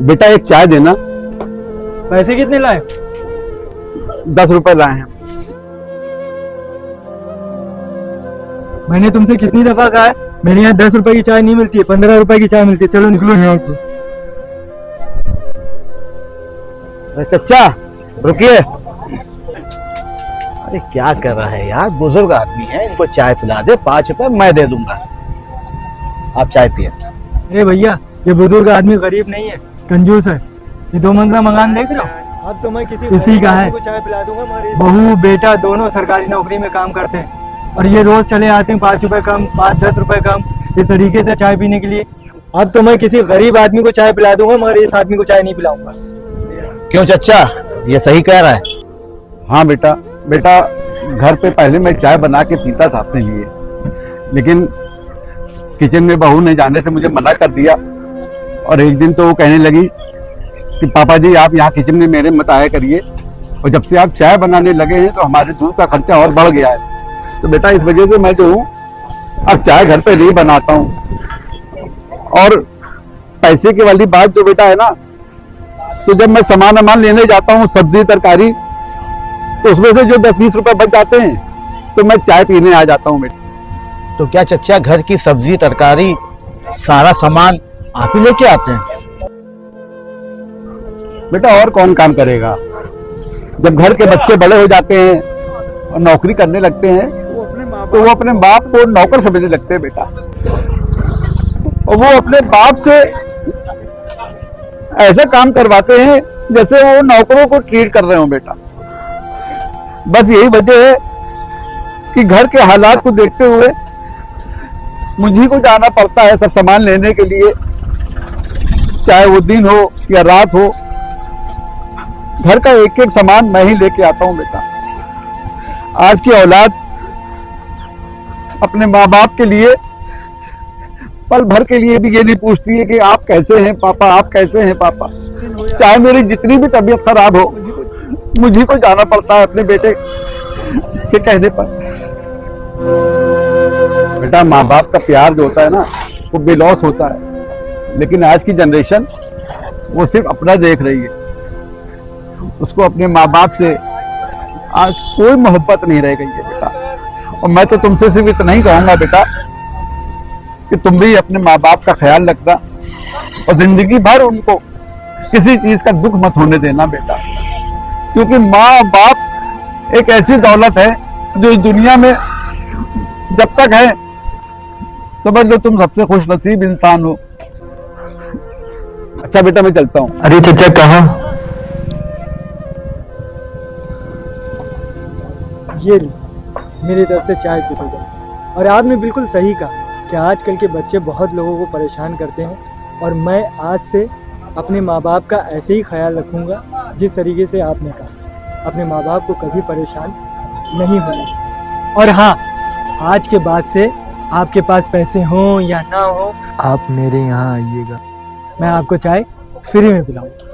बेटा एक चाय देना। पैसे कितने लाए? 10 रुपए लाए हैं। मैंने तुमसे कितनी दफा कहा है, मेरे यहाँ 10 रुपए की चाय नहीं मिलती है, 15 रुपए की चाय मिलती है। चलो निकलो यहाँ से। अरे चचा रुकिए। अरे क्या कर रहा है यार, बुजुर्ग आदमी है, इनको चाय पिला दे, 5 रुपए मैं दे दूंगा, आप चाय पिए। अरे भैया, ये बुजुर्ग आदमी गरीब नहीं है, कंजूस है। ये 2 मंजिला मकान देख रहे हो, अब तो मैं किसी का है, चाय पिला दूंगा। बहू बेटा दोनों सरकारी नौकरी में काम करते हैं और ये रोज चले आते हैं 5 रुपए कम, 5-10 रुपए कम इस तरीके से चाय पीने के लिए। अब तो मैं किसी गरीब आदमी को चाय पिला दूंगा, मगर इस आदमी को चाय नहीं पिलाऊंगा। क्यों चचा, ये सही कह रहा है? हाँ बेटा, बेटा घर पे पहले मैं चाय बना के पीता था अपने लिए, लेकिन किचन में बहू ने जाने से मुझे मना कर दिया। और एक दिन तो वो कहने लगी कि पापा जी आप यहाँ किचन में मेरे मत आया करिए, और जब से आप चाय बनाने लगे हैं तो हमारे दूध का खर्चा और बढ़ गया है। तो बेटा इस वजह से मैं जो हूँ अब चाय घर पे नहीं बनाता हूँ। और पैसे की वाली बात जो बेटा है ना, तो जब मैं सामान लेने जाता हूँ सब्जी तरकारी, तो उसमें से जो 10-20 रुपए बच जाते हैं तो मैं चाय पीने आ जाता हूँ बेटा। तो क्या चचा घर की सब्जी तरकारी सारा सामान आप ही लेके आते हैं? बेटा और कौन काम करेगा, जब घर के बच्चे बड़े हो जाते हैं और नौकरी करने लगते हैं तो वो अपने बाप को नौकर समझने लगते हैं बेटा, और वो अपने बाप से ऐसा काम करवाते हैं जैसे वो नौकरों को ट्रीट कर रहे हो बेटा। बस यही वजह है कि घर के हालात को देखते हुए मुझे को जाना पड़ता है सब सामान लेने के लिए, चाहे वो दिन हो या रात हो। घर का एक एक सामान मैं ही लेके आता हूं बेटा। आज की औलाद अपने माँ बाप के लिए पल भर के लिए भी ये नहीं पूछती है कि आप कैसे हैं पापा, आप कैसे हैं पापा। चाहे मेरी जितनी भी तबीयत खराब हो, मुझे को जाना पड़ता है अपने बेटे के कहने पर। बेटा माँ बाप का प्यार जो होता है ना वो बेलौस होता है, लेकिन आज की जनरेशन वो सिर्फ अपना देख रही है, उसको अपने माँ बाप से आज कोई मोहब्बत नहीं रह गई है बेटा। और मैं तो तुमसे सिर्फ इतना ही कहूंगा बेटा कि तुम भी अपने माँ बाप का ख्याल रखना और जिंदगी भर उनको किसी चीज का दुख मत होने देना बेटा, क्योंकि माँ बाप एक ऐसी दौलत है जो इस दुनिया में जब तक है समझ लो तुम सबसे खुश नसीब इंसान हो। अच्छा बेटा मैं चलता हूँ। अरे चचा कहाँ? ये मेरी तरफ से चाय पी लो। और आपने बिल्कुल सही कहा कि आजकल के बच्चे बहुत लोगों को परेशान करते हैं, और मैं आज से अपने माँ बाप का ऐसे ही ख्याल रखूँगा जिस तरीके से आपने कहा। अपने माँ बाप को कभी परेशान नहीं होना। और हाँ, आज के बाद से आपके पास पैसे हों या ना हो, आप मेरे यहाँ आइएगा, मैं आपको चाय फ्री में पिलाऊंगा।